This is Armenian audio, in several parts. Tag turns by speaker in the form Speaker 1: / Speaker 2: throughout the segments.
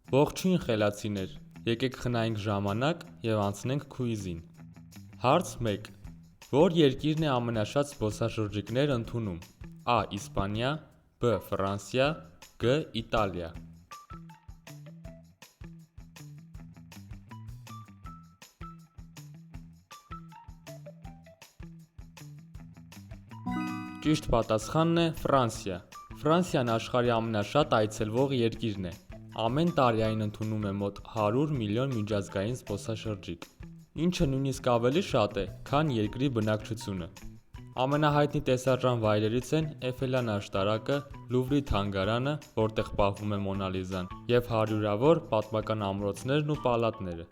Speaker 1: Ողջույն խելացիներ, եկեք խնայենք ժամանակ և անցնենք քուիզին։ Հարց 1. Որ երկիրն է ամենաշատ զբոսաշրջիկներ ընդունում: A. Իսպանիա, B. Ֆրանսիա, G. Իտալիա։ Ճիշտ պատասխանն է Ֆրանսիա։ Ֆրանսիան աշխարհի ամենաշատ այցելվող երկիրն է։ Ամեն տարի այն ընդունում է մոտ 100 միլիոն միջազգային զբոսաշրջիկ, ինչը նույնիսկ ավելի շատ է, քան երկրի բնակչությունը։ Ամենահայտնի տեսարժան վայրերից են Էյֆելյան աշտարակը, Լուվրի թանգարանը, որտեղ պահվում է Մոնա Լիզան, և հարյուրավոր պատմական ամրոցներն ու պալատները։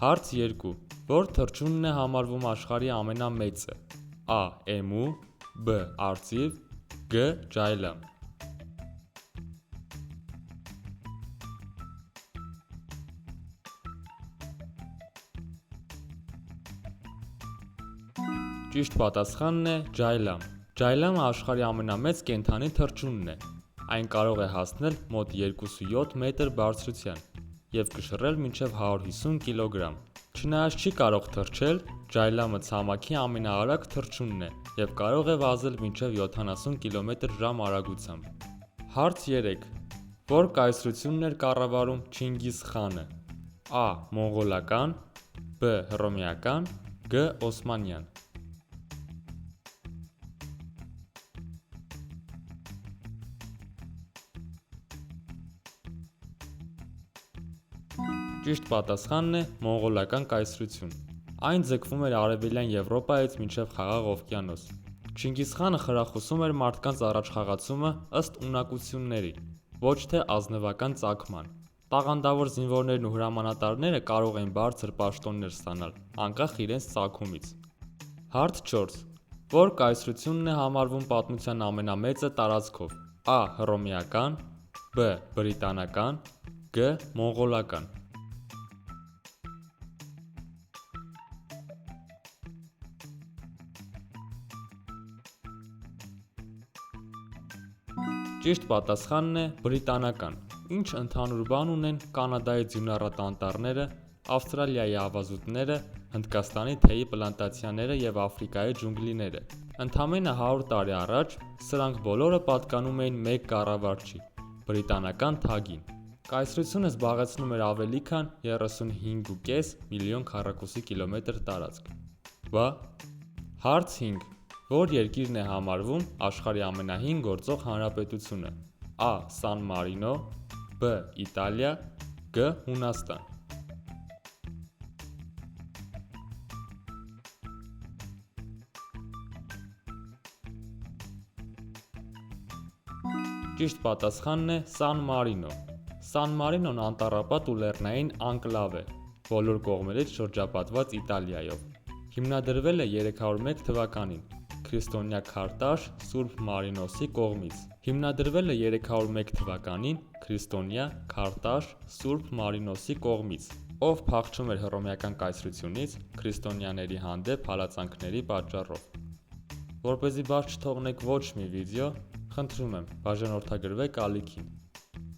Speaker 1: Հարց 2. Որ թռչունն է համարվում աշխարհի ամենամեծը: A. Էմու, B. Արծիվ, G. Ջայլամ։ Ճիշտ պատասխանն է ջայլամ։ Ջայլամը աշխարհի ամենամեծ կենդանի թռչունն է։ Այն կարող է հասնել մոտ 2,7 մետր բարձրության և կշռել մինչև 150 կգ։ Չնայած չի կարող թռչել, ջայլամը ցամաքի ամենաարագ թռչունն է և կարող է վազել մինչև 70 կմ/ժ արագությամբ։ Հարց 3. Որ կայսրությունն էր կառավարում Չինգիզ խանը: A. Մոնղոլական, B. Հռոմեական, G. Օսմանյան։ Ճիշտ պատասխանն է մոնղոլական կայսրություն։ Այն ձգվում էր Արևելյան Եվրոպայից մինչև Խաղաղ օվկիանոս։ Չինգիզ խանը խրախուսում էր մարդկանց առաջխաղացումը ըստ ունակությունների, ոչ թե ազնվական ծագման։ Տաղանդավոր զինվորներն ու հրամանատարները կարող էին բարձր պաշտոններ ստանալ, անկախ իրենց ծագումից։ Հարց 4. Որ կայսրությունն է համարվում պատմության ամենամեծը տարածքով: A. Հռոմեական, B. Բրիտանական, G. Մոնղոլական։ Ճիշտ պատասխանն է բրիտանական, ինչը ընդհանուր բան ունեն Կանադայի ձյունառատ անտառները, Ավստրալիայի ավազուտները, Հնդկաստանի թեյի պլանտացիաները և Աֆրիկայի ջունգլիները։ Ընդամենը 100 տարի առաջ սրանք բոլորը պատկանում էին մեկ կառավարչի՝ բրիտանական թագին։ Կայսրությունը զբաղեցնում էր ավելի քան 35,5 միլիոն քկմ տարածք։ Հարց 5. Որ երկիրն է համարվում աշխարհի ամենահին գործող հանրապետությունը: A. Սան Մարինո, B. Իտալիա, G. Հունաստան։ Ճիշտ պատասխանն է Սան Մարինո։ Սան Մարինոն անտառապատ ու լեռնային անկլավ է, բոլոր կողմերից շրջապատված Իտալիայով։ Հիմնադրվել է 301 թվականին քրիստոնյա Քարտաշ Սուրբ Մարինոսի կողմից, ով փախչում էր հռոմեական կայսրությունից քրիստոնյաների հանդեպ հալածանքների պատճառով։ Որպեսզի բաց չթողնեք ոչ մի վիդեո, խնդրում եմ բաժանորդագրվեք ալիքին։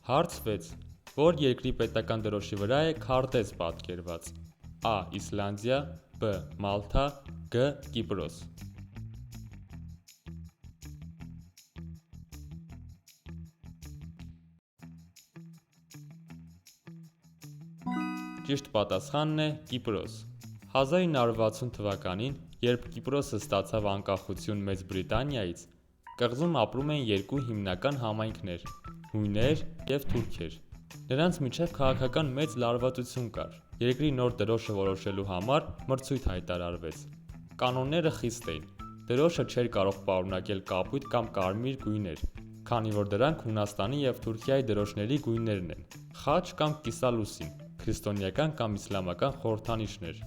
Speaker 1: Հարց 6. Որ երկրի պետական դրոշի վրա է քարտեզ պատկերված: A. Իսլանդիա, B. Մալթա, G. Կիպրոս։ Ճիշտ պատասխանն է Կիպրոս։ 1960 թվականին, երբ Կիպրոսը ստացավ անկախություն Մեծ Բրիտանիայից, կղզում ապրում էին երկու հիմնական համայնքներ՝ հույներ և թուրքեր։ Նրանց միջև քաղաքական մեծ լարվածություն կար։ Երկրի նոր դրոշը որոշելու համար մրցույթ հայտարարվեց։ Կանոնները խիստ էին։ Դրոշը չէր կարող պարունակել կապույտ կամ կարմիր գույներ, քանի որ դրանք Հունաստանի և Թուրքիայի դրոշների գույներն են։ Խաչ կամ կիսալուսին, քրիստոնեական կամ իսլամական խորհրդանիշներ։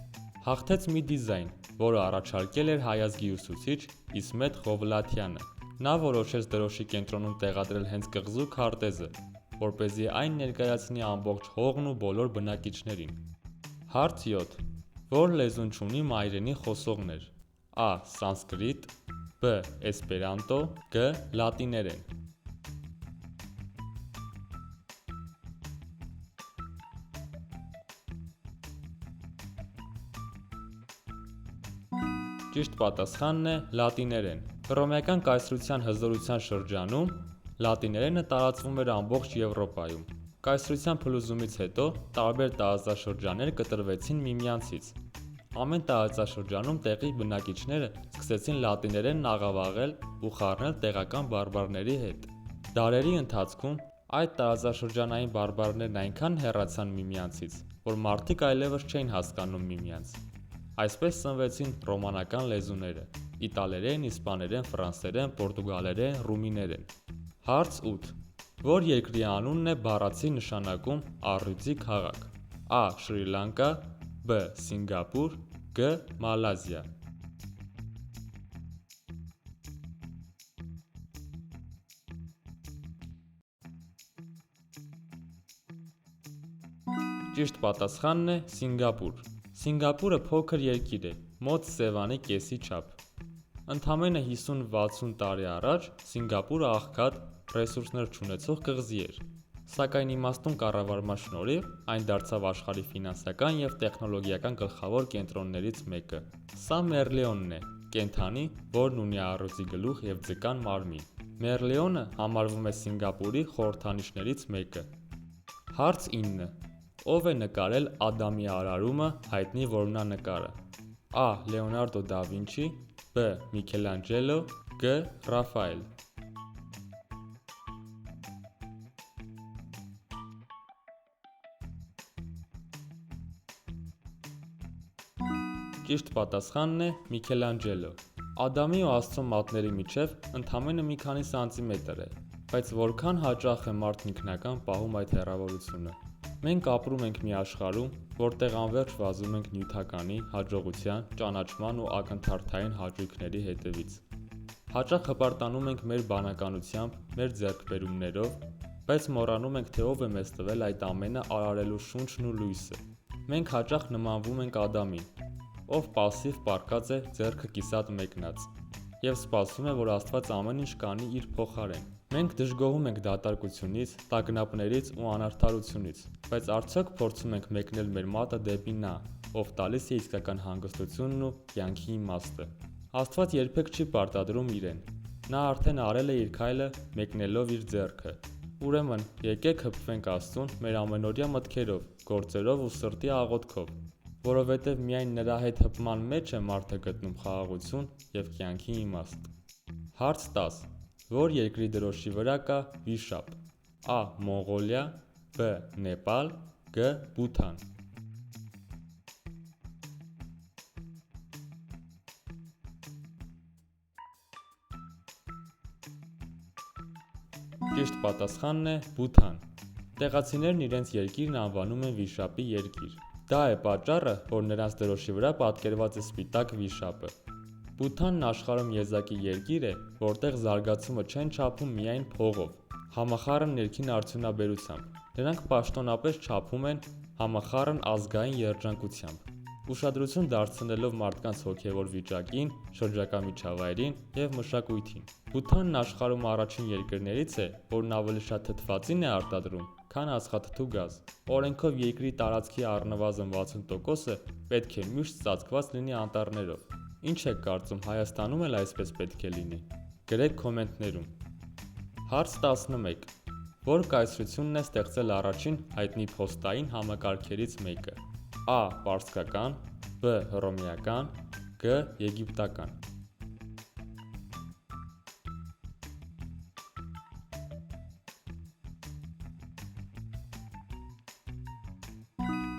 Speaker 1: Հաղթեց մի դիզայն, որը առաջարկել էր հայ ազգի ուսուցիչ Իսմետ Ղովլաթյանը։ Նա որոշեց դրոշի կենտրոնում տեղադրել հենց կղզու քարտեզը, որպեսզի այն ներկայացնի ամբողջ հողն ու բոլոր բնակիչներին։ Հարց 7. Որ լեզուն չունի մայրենի խոսողներ: A. Սանսկրիտ, B. Էսպերանտո, G. Լատիներեն։ Ճիշտ պատասխանն է լատիներեն։ Հռոմեական կայսրության հզորության շրջանում լատիներենը տարածվում էր ամբողջ Եվրոպայում։ Կայսրության փլուզումից հետո տարբեր տարածաշրջաններ կտրվեցին միմյանցից։ Ամեն տարածաշրջանում տեղի բնակիչները սկսեցին լատիներենն աղավաղել ու խառնել տեղական բարբառների հետ։ Դարերի ընթացքում այդ տարածաշրջանային բարբառներն այնքան հեռացան միմյանցից, որ մարդիկ այլևս չէին հասկանում միմյանց։ Այսպես ծնվեցին ռոմանական լեզուները՝ իտալերեն, իսպաներեն, ֆրանսերեն, պորտուգալերեն, ռումիներեն։ Հարց 8. Որ երկրի անունն է բառացի նշանակում առյուծի քաղաք։ A. Շրի Լանկա, B. Սինգապուր, G. Մալազիա։ Ճիշտ պատասխանն է Սինգապուր։ Սինգապուրը փոքր երկիր է, մոտ Սևանի կեսի չափ։ Ընդամենը 50-60 տարի առաջ Սինգապուրը աղքատ ռեսուրսներ չունեցող կղզի էր, սակայն իմաստուն կառավարման շնորհիվ այն դարձավ աշխարհի ֆինանսական և տեխնոլոգիական գլխավոր կենտրոններից մեկը։ Սա Մերլիոնն է, կենդանի, որն ունի առյուծի գլուխ և ձկան մարմին։ Մերլիոնը համարվում է Սինգապուրի խորհրդանիշներից մեկը։ Հարց 9. Ով է նկարել Ադամի արարումը հայտնի որմնանկարը։ A. Լեոնարդո դա Վինչի, B. Միքելանջելո, G. Ռաֆայել։ Ճիշտ պատասխանն է Միքելանջելո։ Ադամի ու Աստծո մատների միջև ընդամենը մի քանի սանտիմետր է, բայց որքան հաճախ է մարդն ինքնական պահում այդ հեռավորությունը։ Մենք ապրում ենք մի աշխարհում, որտեղ անվերջ վազում ենք նյութականի, հաջողության, ճանաչման ու ակնթարթային հաճույքների հետևից։ Հաճախ հպարտանում ենք մեր բանականությամբ, մեր ձեռքբերումներով, բայց մոռանում ենք, թե ով է մեզ տվել այդ ամենը արարելու շունչն ու լույսը։ Մենք հաճախ նմանվում ենք Ադամին, ով պասիվ պառկած է ձեռքը կիսատ մեկնած և սպասում է, որ Աստված ամեն ինչ կանի իր փոխարեն։ Մենք դժգոհում ենք դատարկությունից, տագնապներից ու անարդարությունից, բայց արդյոք փորձում ենք մեկնել մեր մատը դեպի նա, ով տալիս է իսկական հանգստությունն ու կյանքի իմաստը։ Աստված երբեք չի պարտադրում իրեն։ Նա արդեն արել է իր քայլը մեկնելով իր ձեռքը։ Ուրեմն, եկեք հպվենք Աստծուն մեր ամենօրյա մտքերով, գործերով ու սրտի աղոթքով, որովհետև միայն նրա հետ հպման մեջ է մարդը գտնում խաղաղություն և կյանքի իմաստ։ Հարց 10. Որ երկրի դրոշի վրա կա վիշապ։ A. Մոնղոլիա, B. Նեպալ, G. Բութան։ Ճիշտ պատասխանն է Բութան։ Տեղացիներն իրենց երկիրն անվանում են վիշապի երկիր։ Դա է պատճառը, որ նրանց դրոշի վրա պատկերված է սպիտակ վիշապը։ Բութանն աշխարհում եզակի երկիր է, որտեղ զարգացումը չեն չափում միայն փողով, համախառն ներքին արդյունաբերությամբ։ Նրանք պաշտոնապես չափում են համախառն ազգային երջանկությամբ, ուշադրություն դարձնելով մարդկանց հոգևոր վիճակին, շրջակա միջավայրին և մշակույթին։ Բութանն աշխարհում առաջին երկրներից է, որն ավելի շատ թթվածին է արտադրում, քան ածխաթթու գազ։ Օրենքով երկրի տարածքի առնվազն 60%-ը պետք է միշտ ծածկված լինի անտառներով։ Ինչ եք կարծում, Հայաստանում էլ այսպես պետք է լինի։ Գրեք կոմենտներում։ Հարց 11. Որ կայսրությունն է ստեղծել առաջին հայտնի փոստային համակարգերից մեկը։ A. Պարսկական, B. Հռոմեական, G. Եգիպտական։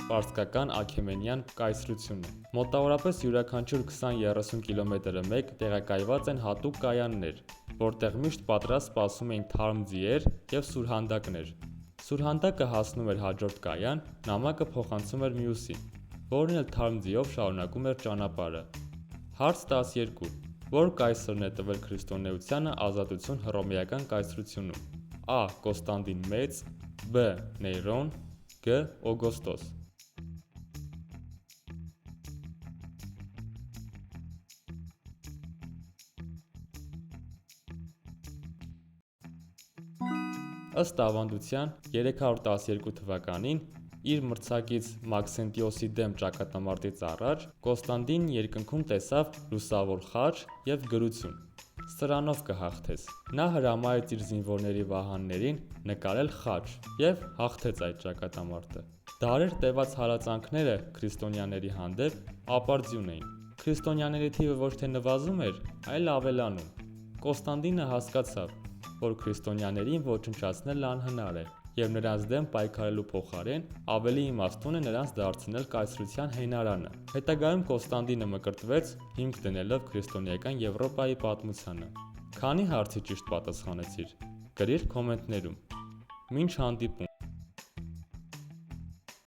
Speaker 1: Պարսկական Աքեմենյան կայսրությունը։ Մոտավորապես յուրաքանչյուր 20-30 կիլոմետրը մեկ տեղակայված են հատուկ կայաններ, որտեղ միշտ պատրաստ սպասում էին թարմ ձիեր և սուրհանդակներ։ Սուրհանդակը հասնում էր հաջորդ կայան, նամակը փոխանցում էր մյուսին, որն էլ թարմ ձիով շարունակում էր ճանապարհը։ Հարց 12. Որ կայսրն է տվել քրիստոնեությանը ազատություն հռոմեական կայսրությունում։ A. Կոստանդին Մեծ, B. Նեյրոն, G. Օգոստոս։ Ըստ ավանդության 312 թվականին իր մրցակից Մաքսենտիոսի դեմ ճակատամարտից առաջ Կոստանդինն երկնքում տեսավ լուսավոր խաչ եւ գրություն. «Սրանով կհաղթես»։ Նա հրամայեց իր զինվորների վահաններին նկարել խաչ եւ հաղթեց այդ ճակատամարտը։ Դարեր տևած հալածանքները քրիստոնյաների հանդեպ ապարդյուն էին։ Քրիստոնյաների թիվը ոչ թե նվազում էր, այլ ավելանում։ Կոստանդինը հասկացավ, որ քրիստոնյաներին ոչնչացնելն անհնար է, եւ նրանց դեմ պայքարելու փոխարեն ավելի իմաստուն է նրանց դարձնել կայսրության հենարանը։ Հետագայում Կոստանդինը մկրտվեց, հիմք դնելով քրիստոնեական Եվրոպայի պատմությանը։ Քանի հարցի ճիշտ պատասխանեցիր։ Գրիր կոմենտներում։ Մինչ հանդիպում։